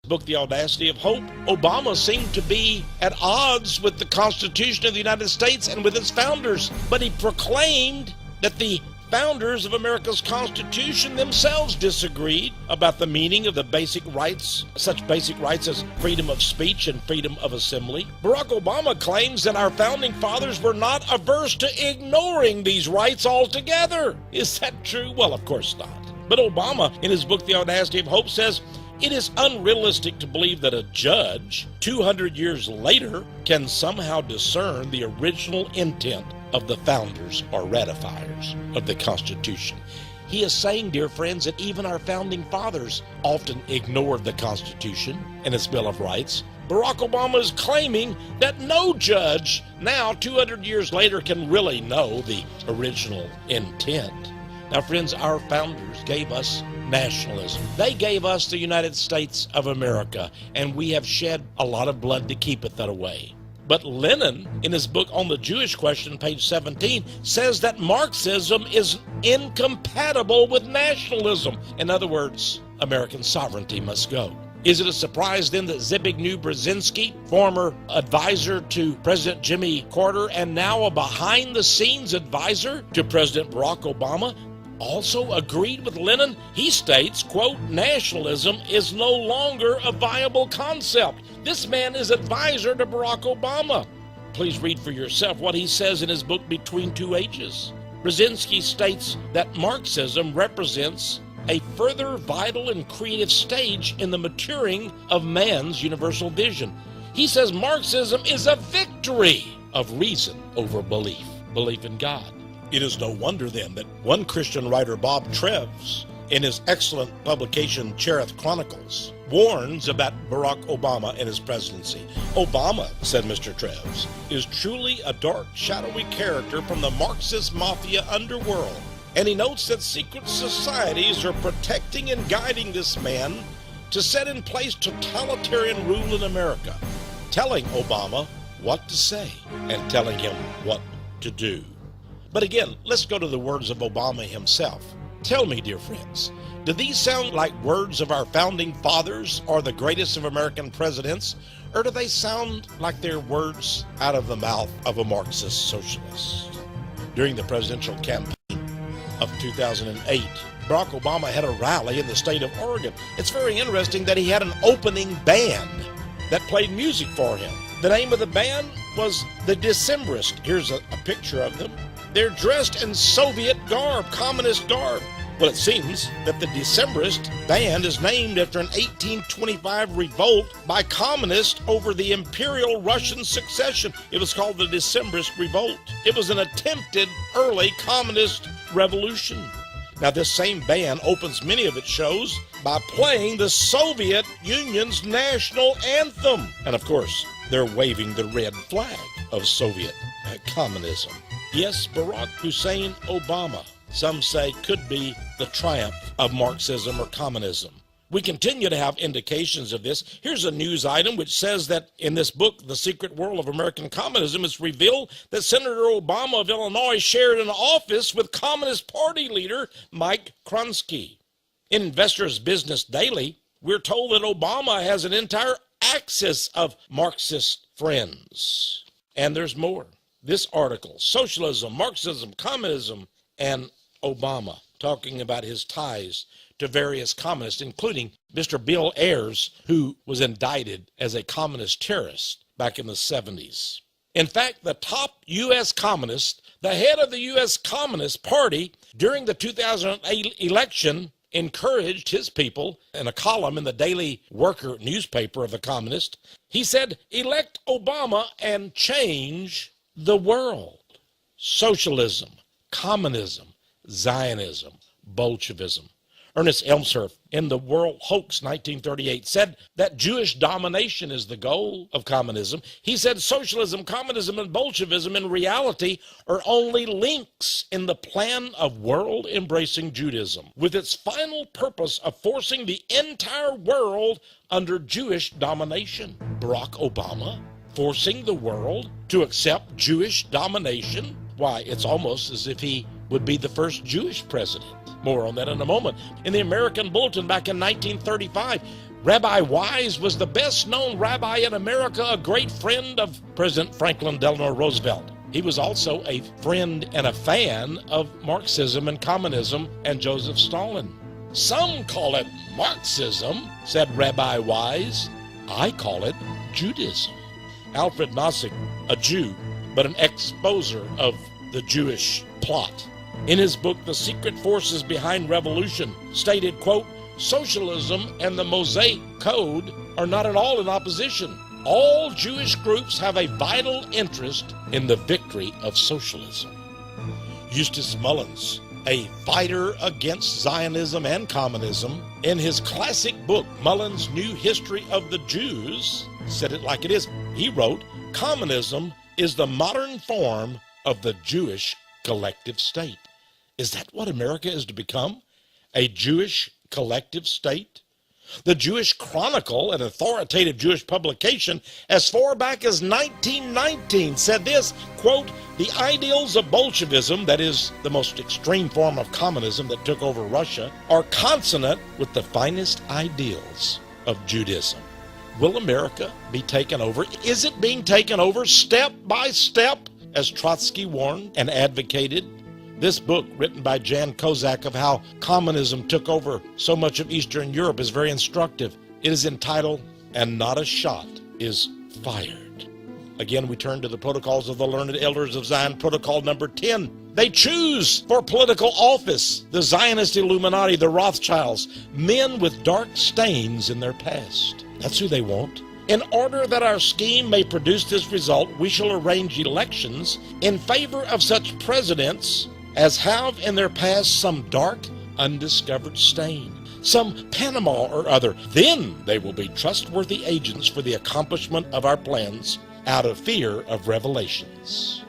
book, The Audacity of Hope, Obama seemed to be at odds with the Constitution of the United States and with its founders, but he proclaimed that the founders of America's Constitution themselves disagreed about the meaning of the basic rights, such basic rights as freedom of speech and freedom of assembly. Barack Obama claims that our founding fathers were not averse to ignoring these rights altogether. Is that true? Well, of course not. But Obama, in his book, The Audacity of Hope, says, it is unrealistic to believe that a judge, 200 years later, can somehow discern the original intent of the founders or ratifiers of the Constitution. He is saying, dear friends, that even our founding fathers often ignored the Constitution and its Bill of Rights. Barack Obama is claiming that no judge now, 200 years later, can really know the original intent. Now, friends, our founders gave us nationalism. They gave us the United States of America, and we have shed a lot of blood to keep it that way. But Lenin, in his book on the Jewish question, page 17, says that Marxism is incompatible with nationalism. In other words, American sovereignty must go. Is it a surprise then that Zbigniew Brzezinski, former advisor to President Jimmy Carter and now a behind-the-scenes advisor to President Barack Obama, also agreed with Lenin? He states, quote, nationalism is no longer a viable concept. This man is advisor to Barack Obama. Please read for yourself what he says in his book, Between Two Ages. Brzezinski states that Marxism represents a further vital and creative stage in the maturing of man's universal vision. He says Marxism is a victory of reason over belief in God. It is no wonder then that one Christian writer, Bob Treves, in his excellent publication Cherith Chronicles, warns about Barack Obama and his presidency. Obama, said Mr. Treves, is truly a dark, shadowy character from the Marxist mafia underworld. And he notes that secret societies are protecting and guiding this man to set in place totalitarian rule in America, telling Obama what to say and telling him what to do. But again, let's go to the words of Obama himself. Tell me, dear friends, do these sound like words of our founding fathers or the greatest of American presidents, or do they sound like they're words out of the mouth of a Marxist socialist? During the presidential campaign of 2008, Barack Obama had a rally in the state of Oregon. It's very interesting that he had an opening band that played music for him. The name of the band was the Decembrists. Here's a picture of them. They're dressed in Soviet garb, communist garb. Well, it seems that the Decembrist band is named after an 1825 revolt by communists over the Imperial Russian succession. It was called the Decembrist Revolt. It was an attempted early communist revolution. Now, this same band opens many of its shows by playing the Soviet Union's national anthem. And of course, they're waving the red flag of Soviet communism. Yes, Barack Hussein Obama, some say, could be the triumph of Marxism or communism. We continue to have indications of this. Here's a news item which says that in this book, The Secret World of American Communism, it's revealed that Senator Obama of Illinois shared an office with Communist Party leader Mike Kronsky. In Investor's Business Daily, we're told that Obama has an entire axis of Marxist friends. And there's more. This article, Socialism, Marxism, Communism, and Obama, talking about his ties to various communists, including Mr. Bill Ayers, who was indicted as a communist terrorist back in the 70s. In fact, the top U.S. communist, the head of the U.S. Communist Party, during the 2008 election, encouraged his people in a column in the Daily Worker newspaper of the communist. He said, elect Obama and change the world. Socialism, communism, Zionism, Bolshevism. Ernest Elmshurst, in The World Hoax, 1938, said that Jewish domination is the goal of communism. He said socialism, communism, and Bolshevism in reality are only links in the plan of world-embracing Judaism, with its final purpose of forcing the entire world under Jewish domination. Barack Obama forcing the world to accept Jewish domination? Why, it's almost as if he would be the first Jewish president. More on that in a moment. In the American Bulletin back in 1935, Rabbi Wise was the best-known rabbi in America, a great friend of President Franklin Delano Roosevelt. He was also a friend and a fan of Marxism and communism and Joseph Stalin. Some call it Marxism, said Rabbi Wise. I call it Judaism. Alfred Nozick, a Jew, but an exposer of the Jewish plot, in his book, The Secret Forces Behind Revolution, stated, quote, socialism and the Mosaic Code are not at all in opposition. All Jewish groups have a vital interest in the victory of socialism. Eustace Mullins, a fighter against Zionism and communism, in his classic book, Mullins' New History of the Jews, said it like it is. He wrote, communism is the modern form of the Jewish collective state. Is that what America is to become? A Jewish collective state? The Jewish Chronicle, an authoritative Jewish publication, as far back as 1919, said this, quote, the ideals of Bolshevism, that is the most extreme form of communism that took over Russia, are consonant with the finest ideals of Judaism. Will America be taken over? Is it being taken over step by step, as Trotsky warned and advocated? This book, written by Jan Kozak, of how communism took over so much of Eastern Europe, is very instructive. It is entitled, And Not a Shot is Fired. Again, we turn to the Protocols of the Learned Elders of Zion, Protocol number 10. They choose for political office the Zionist Illuminati, the Rothschilds, men with dark stains in their past. That's who they want. In order that our scheme may produce this result, we shall arrange elections in favor of such presidents as have in their past some dark, undiscovered stain, some Panama or other. Then they will be trustworthy agents for the accomplishment of our plans out of fear of revelations.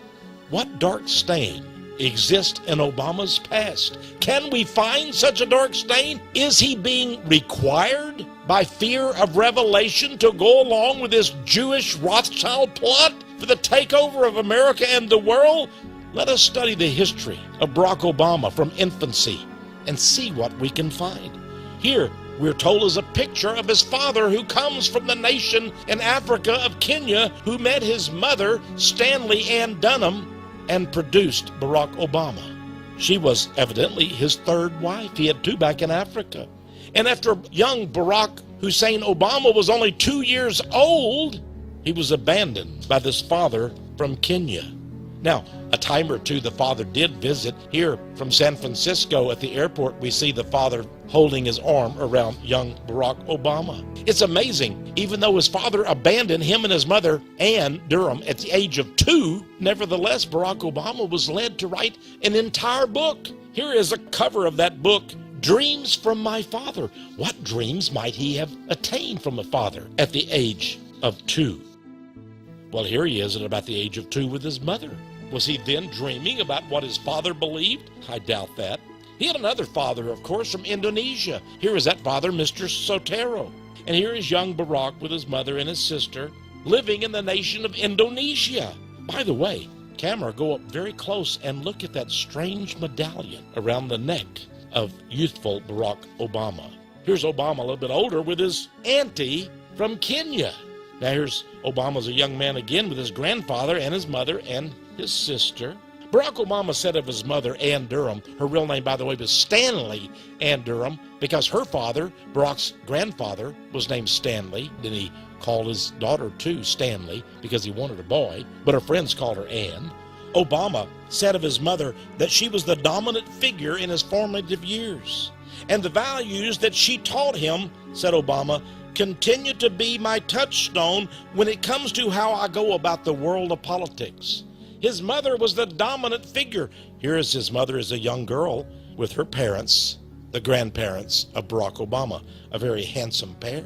What dark stain exists in Obama's past? Can we find such a dark stain? Is he being required by fear of revelation to go along with this Jewish Rothschild plot for the takeover of America and the world? Let us study the history of Barack Obama from infancy and see what we can find. Here, we're told is a picture of his father, who comes from the nation in Africa of Kenya, who met his mother, Stanley Ann Dunham, and produced Barack Obama. She was evidently his third wife. He had two back in Africa. And after young Barack Hussein Obama was only 2 years old, he was abandoned by this father from Kenya. Now, a time or two the father did visit. Here from San Francisco at the airport, we see the father holding his arm around young Barack Obama. It's amazing, even though his father abandoned him and his mother, Ann Durham, at the age of 2, nevertheless, Barack Obama was led to write an entire book. Here is a cover of that book, Dreams from My Father. What dreams might he have attained from a father at the age of 2? Well, here he is at about the age of 2 with his mother. Was he then dreaming about what his father believed? I doubt that. He had another father, of course, from Indonesia. Here is that father, Mr. Sotero. And here is young Barack with his mother and his sister living in the nation of Indonesia. By the way, camera, go up very close and look at that strange medallion around the neck of youthful Barack Obama. Here's Obama a little bit older with his auntie from Kenya. Now here's Obama's a young man again with his grandfather and his mother and his sister. Barack Obama said of his mother, Ann Durham, her real name, by the way, was Stanley Ann Durham, because her father, Barack's grandfather, was named Stanley. Then he called his daughter, too, Stanley, because he wanted a boy, but her friends called her Ann. Obama said of his mother that she was the dominant figure in his formative years. And the values that she taught him, said Obama, continue to be my touchstone when it comes to how I go about the world of politics. His mother was the dominant figure. Here is his mother as a young girl with her parents, the grandparents of Barack Obama, a very handsome pair.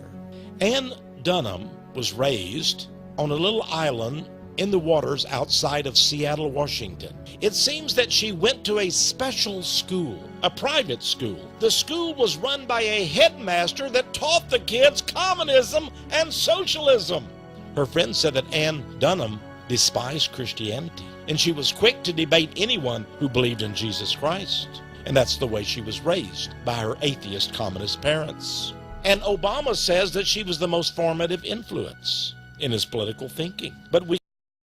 Ann Dunham was raised on a little island in the waters outside of Seattle, Washington. It seems that she went to a special school, a private school. The school was run by a headmaster that taught the kids communism and socialism. Her friends said that Ann Dunham despised Christianity, and she was quick to debate anyone who believed in Jesus Christ. And that's the way she was raised by her atheist communist parents. And Obama says that she was the most formative influence in his political thinking. But we